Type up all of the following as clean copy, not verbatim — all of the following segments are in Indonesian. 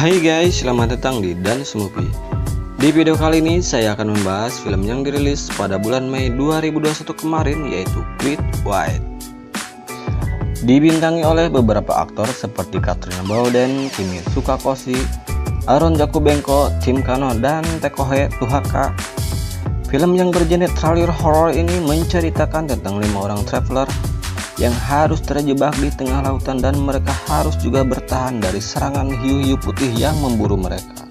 Hai guys, selamat datang di Danis Movie. Di video kali ini saya akan membahas film yang dirilis pada bulan Mei 2021 kemarin, yaitu Great White. Dibintangi oleh beberapa aktor seperti Katrina Bowden, Kimi Sukakoshi, Aaron Jakubenko, Tim Kano, dan Tekohe Tuhaka. Film yang bergenre thriller horror ini menceritakan tentang 5 orang traveler yang harus terjebak di tengah lautan dan mereka harus juga bertahan dari serangan hiu-hiu putih yang memburu mereka.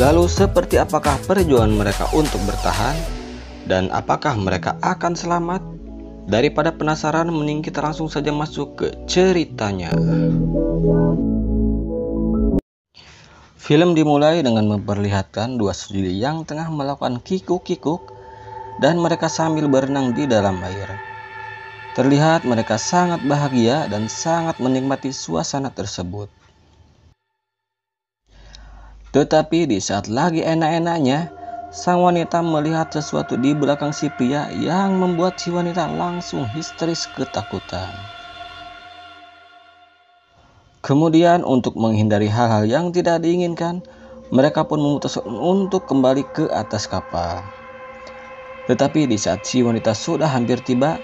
Lalu seperti apakah perjuangan mereka untuk bertahan dan apakah mereka akan selamat? Daripada penasaran, mending kita langsung saja masuk ke ceritanya. Film dimulai dengan memperlihatkan dua sejoli yang tengah melakukan kikuk-kikuk dan mereka sambil berenang di dalam air. Terlihat mereka sangat bahagia dan sangat menikmati suasana tersebut. Tetapi di saat lagi enak-enaknya, sang wanita melihat sesuatu di belakang si pria yang membuat si wanita langsung histeris ketakutan. Kemudian untuk menghindari hal-hal yang tidak diinginkan, mereka pun memutuskan untuk kembali ke atas kapal. Tetapi di saat si wanita sudah hampir tiba,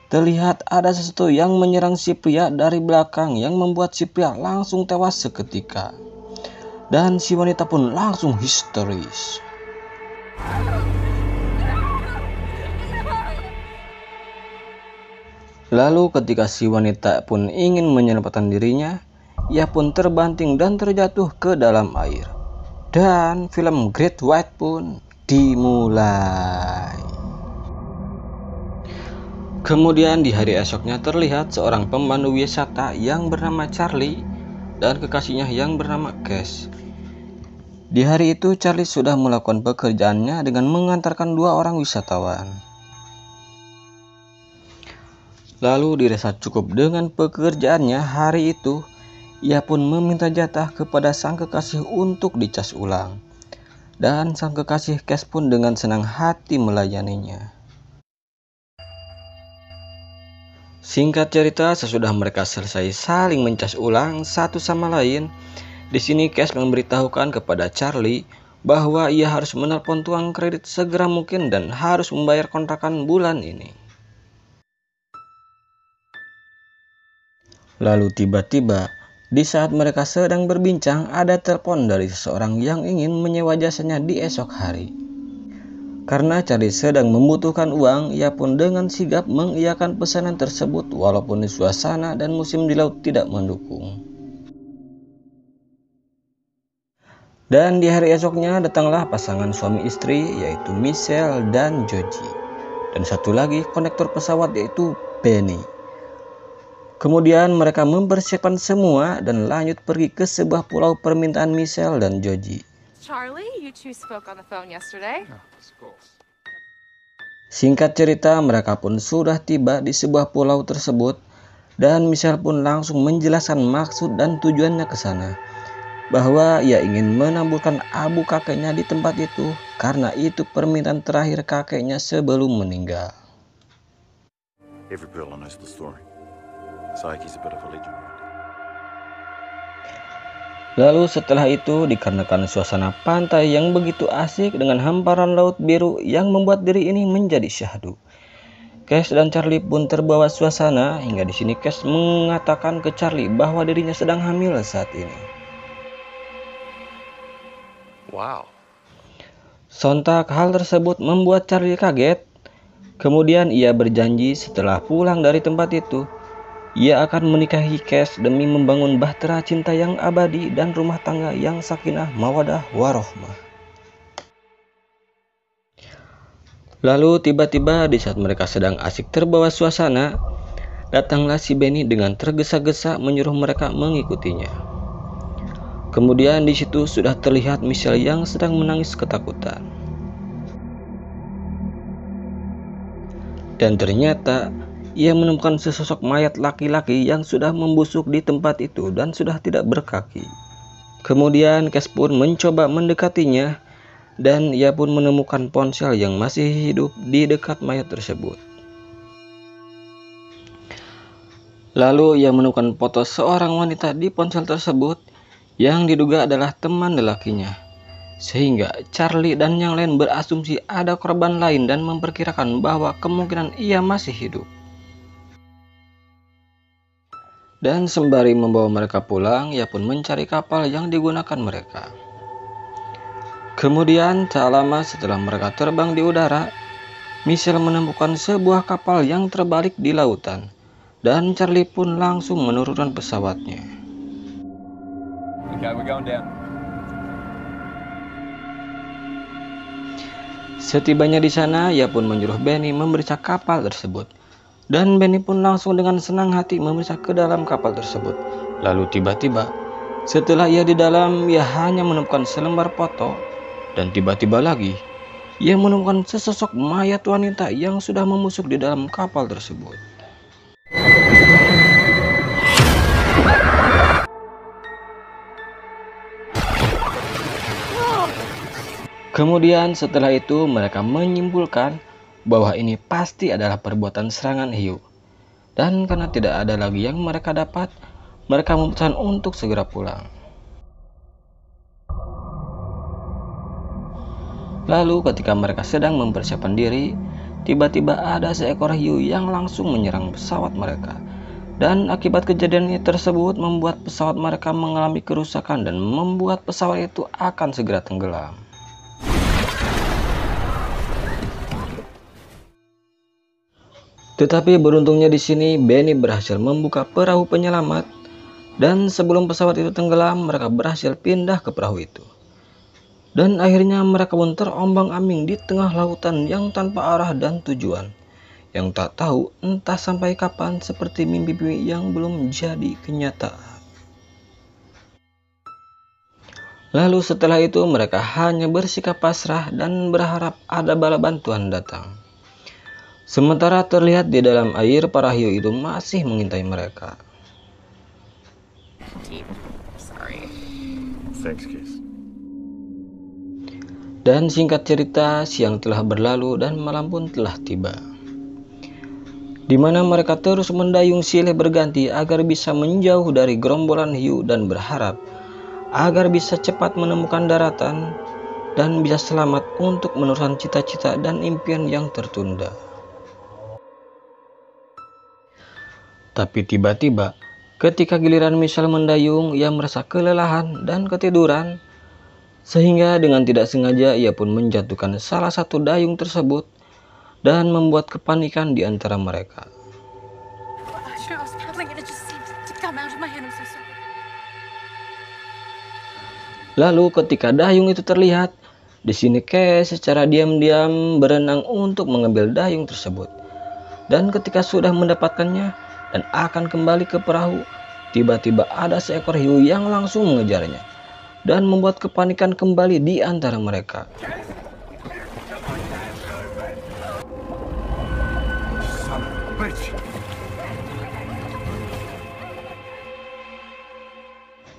terlihat ada sesuatu yang menyerang si pria dari belakang yang membuat si pria langsung tewas seketika. Dan si wanita pun langsung histeris. Lalu ketika si wanita pun ingin menyelamatkan dirinya, ia pun terbanting dan terjatuh ke dalam air. Dan film Great White pun dimulai. Kemudian di hari esoknya terlihat seorang pemandu wisata yang bernama Charlie dan kekasihnya yang bernama Cash. Di hari itu Charlie sudah melakukan pekerjaannya dengan mengantarkan 2 orang wisatawan. Lalu dirasa cukup dengan pekerjaannya hari itu, ia pun meminta jatah kepada sang kekasih untuk dicas ulang. Dan sang kekasih Cash pun dengan senang hati melayaninya. Singkat cerita, sesudah mereka selesai saling mencas ulang satu sama lain, di sini Cash memberitahukan kepada Charlie bahwa ia harus menelpon tukang kredit segera mungkin dan harus membayar kontrakan bulan ini. Lalu tiba-tiba, di saat mereka sedang berbincang, ada telepon dari seseorang yang ingin menyewa jasanya di esok hari. Karena Charlie sedang membutuhkan uang, ia pun dengan sigap mengiyakan pesanan tersebut walaupun di suasana dan musim di laut tidak mendukung. Dan di hari esoknya datanglah pasangan suami istri, yaitu Michelle dan Joji. Dan satu lagi konektor pesawat, yaitu Benny. Kemudian mereka mempersiapkan semua dan lanjut pergi ke sebuah pulau permintaan Michelle dan Joji. Charlie, you two spoke on the phone yesterday. Singkat cerita, mereka pun sudah tiba di sebuah pulau tersebut dan Michelle pun langsung menjelaskan maksud dan tujuannya ke sana, bahwa ia ingin menaburkan abu kakeknya di tempat itu karena itu permintaan terakhir kakeknya sebelum meninggal. Every girl knows the story. Psyche's a bit of a legend. Lalu setelah itu, dikarenakan suasana pantai yang begitu asik dengan hamparan laut biru yang membuat diri ini menjadi syahdu, Cash dan Charlie pun terbawa suasana hingga di sini Cash mengatakan ke Charlie bahwa dirinya sedang hamil saat ini. Wow. Sontak hal tersebut membuat Charlie kaget. Kemudian ia berjanji setelah pulang dari tempat itu, ia akan menikahi Cash demi membangun bahtera cinta yang abadi dan rumah tangga yang sakinah mawadah warohmah. Lalu tiba-tiba di saat mereka sedang asik terbawa suasana, datanglah si Benny dengan tergesa-gesa menyuruh mereka mengikutinya. Kemudian di situ sudah terlihat Michelle yang sedang menangis ketakutan. Dan ternyata ia menemukan sesosok mayat laki-laki yang sudah membusuk di tempat itu dan sudah tidak berkaki. Kemudian Cash pun mencoba mendekatinya dan ia pun menemukan ponsel yang masih hidup di dekat mayat tersebut. Lalu ia menemukan foto seorang wanita di ponsel tersebut yang diduga adalah teman lelakinya. Sehingga Charlie dan yang lain berasumsi ada korban lain dan memperkirakan bahwa kemungkinan ia masih hidup. Dan sembari membawa mereka pulang, ia pun mencari kapal yang digunakan mereka. Kemudian tak lama setelah mereka terbang di udara, Michelle menemukan sebuah kapal yang terbalik di lautan. Dan Charlie pun langsung menurunkan pesawatnya. Okay, we're going down. Setibanya di sana, ia pun menyuruh Benny memeriksa kapal tersebut. Dan Benny pun langsung dengan senang hati memeriksa ke dalam kapal tersebut. Lalu tiba-tiba, setelah ia di dalam, ia hanya menemukan selembar foto. Dan tiba-tiba lagi, ia menemukan sesosok mayat wanita yang sudah membusuk di dalam kapal tersebut. Kemudian setelah itu mereka menyimpulkan bahwa ini pasti adalah perbuatan serangan hiu. Dan karena tidak ada lagi yang mereka dapat, mereka memutuskan untuk segera pulang. Lalu ketika mereka sedang mempersiapkan diri, tiba-tiba ada seekor hiu yang langsung menyerang pesawat mereka. Dan akibat kejadian tersebut membuat pesawat mereka mengalami kerusakan dan membuat pesawat itu akan segera tenggelam. Tetapi beruntungnya di sini Benny berhasil membuka perahu penyelamat, dan sebelum pesawat itu tenggelam mereka berhasil pindah ke perahu itu. Dan akhirnya mereka pun terombang-ambing di tengah lautan yang tanpa arah dan tujuan, yang tak tahu entah sampai kapan, seperti mimpi-mimpi yang belum jadi kenyataan. Lalu setelah itu mereka hanya bersikap pasrah dan berharap ada bala bantuan datang. Sementara terlihat di dalam air para hiu itu masih mengintai mereka. Sorry. Thanks, Kiss. Dan singkat cerita, siang telah berlalu dan malam pun telah tiba. Di mana mereka terus mendayung silih berganti agar bisa menjauh dari gerombolan hiu dan berharap agar bisa cepat menemukan daratan dan bisa selamat untuk meneruskan cita-cita dan impian yang tertunda. Tapi tiba-tiba, ketika giliran Michelle mendayung, ia merasa kelelahan dan ketiduran, sehingga dengan tidak sengaja ia pun menjatuhkan salah satu dayung tersebut dan membuat kepanikan di antara mereka. Sure, I was paddling and it just seemed to come out of my hand. I'm so sorry. Lalu ketika dayung itu terlihat, di sini Kay secara diam-diam berenang untuk mengambil dayung tersebut. Dan ketika sudah mendapatkannya dan akan kembali ke perahu, tiba-tiba ada seekor hiu yang langsung mengejarnya dan membuat kepanikan kembali di antara mereka. Son of a bitch.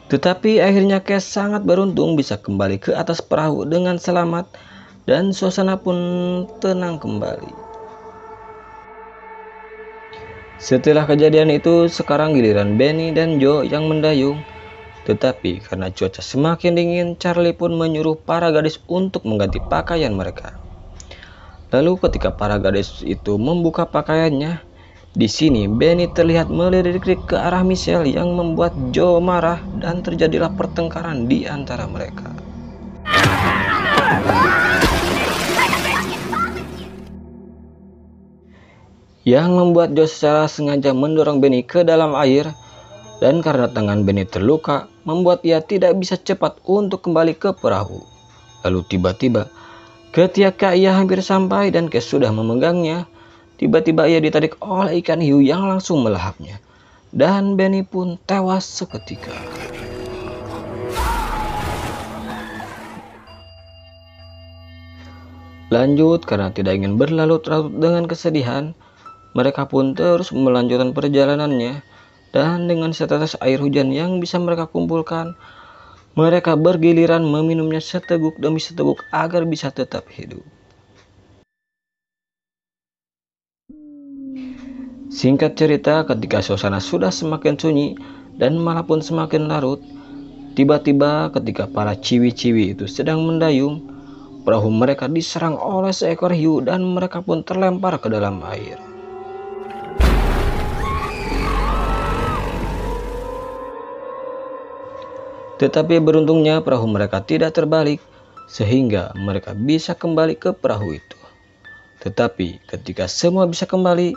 Tetapi akhirnya Kes sangat beruntung bisa kembali ke atas perahu dengan selamat dan suasana pun tenang kembali. Setelah kejadian itu, sekarang giliran Benny dan Joe yang mendayung. Tetapi karena cuaca semakin dingin, Charlie pun menyuruh para gadis untuk mengganti pakaian mereka. Lalu ketika para gadis itu membuka pakaiannya, di sini Benny terlihat melirik ke arah Michelle yang membuat Joe marah dan terjadilah pertengkaran di antara mereka. Yang membuat Joe secara sengaja mendorong Benny ke dalam air, dan karena tangan Benny terluka, membuat ia tidak bisa cepat untuk kembali ke perahu. Lalu tiba-tiba, ketika ia hampir sampai dan Kes sudah memegangnya, tiba-tiba ia ditarik oleh ikan hiu yang langsung melahapnya, dan Benny pun tewas seketika. Lanjut, karena tidak ingin berlarut-larut dengan kesedihan, mereka pun terus melanjutkan perjalanannya, dan dengan setetes air hujan yang bisa mereka kumpulkan, mereka bergiliran meminumnya seteguk demi seteguk agar bisa tetap hidup. Singkat cerita, ketika suasana sudah semakin sunyi dan malam pun semakin larut, tiba-tiba ketika para ciwi-ciwi itu sedang mendayung, perahu mereka diserang oleh seekor hiu dan mereka pun terlempar ke dalam air. Tetapi beruntungnya perahu mereka tidak terbalik, sehingga mereka bisa kembali ke perahu itu. Tetapi ketika semua bisa kembali,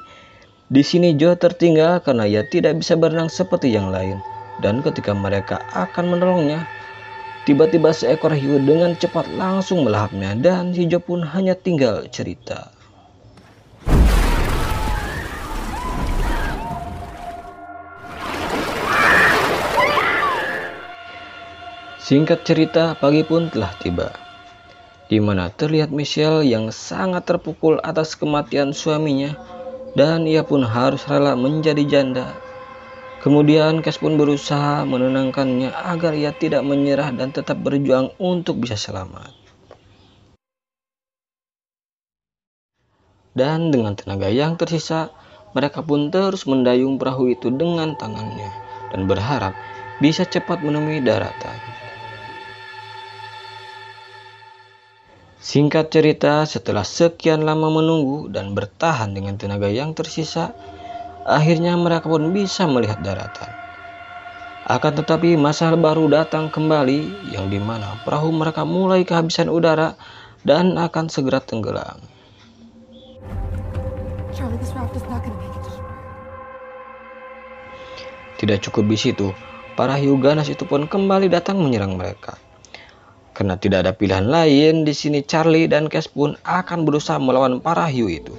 di sini Joe tertinggal karena ia tidak bisa berenang seperti yang lain. Dan ketika mereka akan menolongnya, tiba-tiba seekor hiu dengan cepat langsung melahapnya dan si Joe pun hanya tinggal cerita. Singkat cerita, pagi pun telah tiba, di mana terlihat Michelle yang sangat terpukul atas kematian suaminya dan ia pun harus rela menjadi janda. Kemudian Cass pun berusaha menenangkannya agar ia tidak menyerah dan tetap berjuang untuk bisa selamat. Dan dengan tenaga yang tersisa, mereka pun terus mendayung perahu itu dengan tangannya dan berharap bisa cepat menemui daratan. Singkat cerita, setelah sekian lama menunggu dan bertahan dengan tenaga yang tersisa, akhirnya mereka pun bisa melihat daratan. Akan tetapi masalah baru datang kembali, yang dimana perahu mereka mulai kehabisan udara dan akan segera tenggelam. Charlie, this raft is not gonna make it to shore. Tidak cukup di situ, para hiu ganas itu pun kembali datang menyerang mereka. Karena tidak ada pilihan lain, di sini Charlie dan Cass pun akan berusaha melawan para hiu itu.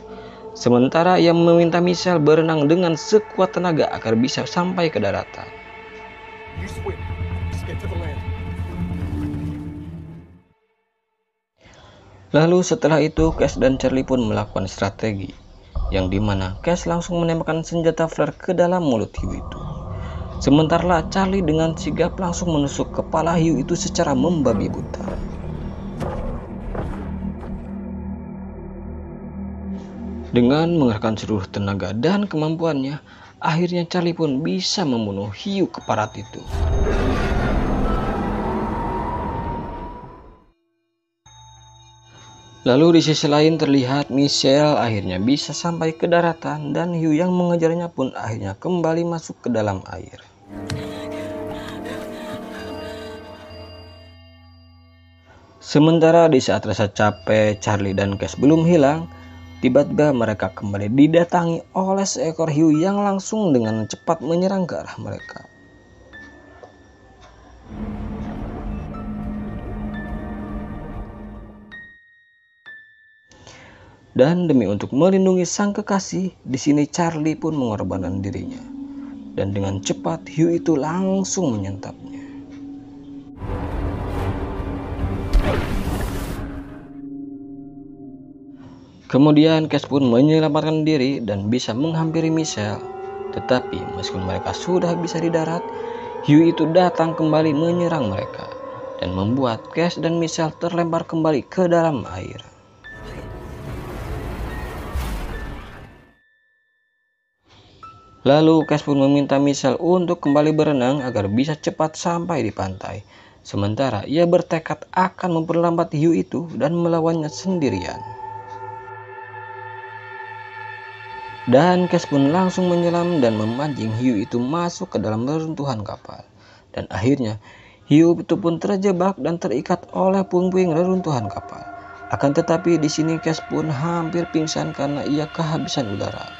Sementara ia meminta Michelle berenang dengan sekuat tenaga agar bisa sampai ke daratan. You swim. Just get to the land. Lalu setelah itu Cass dan Charlie pun melakukan strategi, yang dimana Cass langsung menembakkan senjata flare ke dalam mulut hiu itu. Sementara Charlie dengan sigap langsung menusuk kepala hiu itu secara membabi buta. Dengan mengerahkan seluruh tenaga dan kemampuannya, akhirnya Charlie pun bisa membunuh hiu keparat itu. Lalu di sisi lain terlihat Michelle akhirnya bisa sampai ke daratan dan hiu yang mengejarnya pun akhirnya kembali masuk ke dalam air. Sementara di saat rasa capek Charlie dan Cass belum hilang, tiba-tiba mereka kembali didatangi oleh seekor hiu yang langsung dengan cepat menyerang ke arah mereka. Dan demi untuk melindungi sang kekasih, di sini Charlie pun mengorbankan dirinya. Dan dengan cepat hiu itu langsung menyantapnya. Kemudian Cass pun menyelamatkan diri dan bisa menghampiri Michelle. Tetapi meskipun mereka sudah bisa di darat, hiu itu datang kembali menyerang mereka dan membuat Cass dan Michelle terlempar kembali ke dalam air. Lalu Cass pun meminta Michelle untuk kembali berenang agar bisa cepat sampai di pantai. Sementara ia bertekad akan memperlambat hiu itu dan melawannya sendirian. Dan Cass pun langsung menyelam dan memancing hiu itu masuk ke dalam reruntuhan kapal. Dan akhirnya hiu itu pun terjebak dan terikat oleh puing-puing reruntuhan kapal. Akan tetapi di sini Cass pun hampir pingsan karena ia kehabisan udara.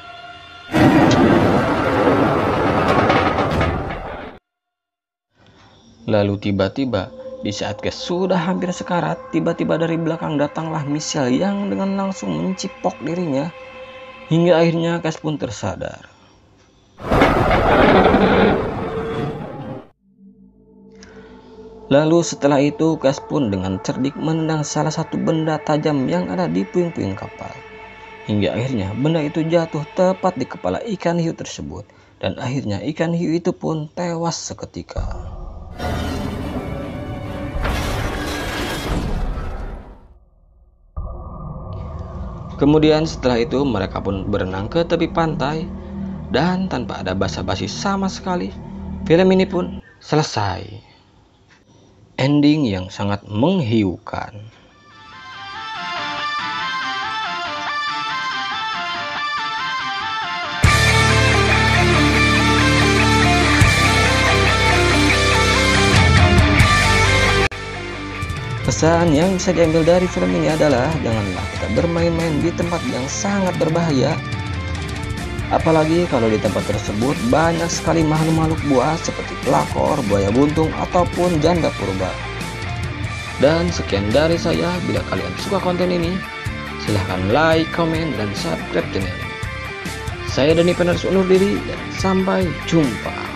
Lalu tiba-tiba di saat Cass sudah hampir sekarat, tiba-tiba dari belakang datanglah Michelle yang dengan langsung mencipok dirinya. Hingga akhirnya Cass pun tersadar. Lalu setelah itu Cass pun dengan cerdik menendang salah satu benda tajam yang ada di puing-puing kapal. Hingga akhirnya benda itu jatuh tepat di kepala ikan hiu tersebut. Dan akhirnya ikan hiu itu pun tewas seketika. Kemudian setelah itu mereka pun berenang ke tepi pantai. Dan tanpa ada basa-basi sama sekali, film ini pun selesai. Ending yang sangat menghiukan. Pesan yang bisa diambil dari film ini adalah janganlah kita bermain-main di tempat yang sangat berbahaya. Apalagi kalau di tempat tersebut banyak sekali makhluk-makhluk buas seperti pelakor, buaya buntung, ataupun janda purba. Dan sekian dari saya. Bila kalian suka konten ini, silahkan like, komen, dan subscribe channel ini. Saya Dani Penerus undur diri dan sampai jumpa.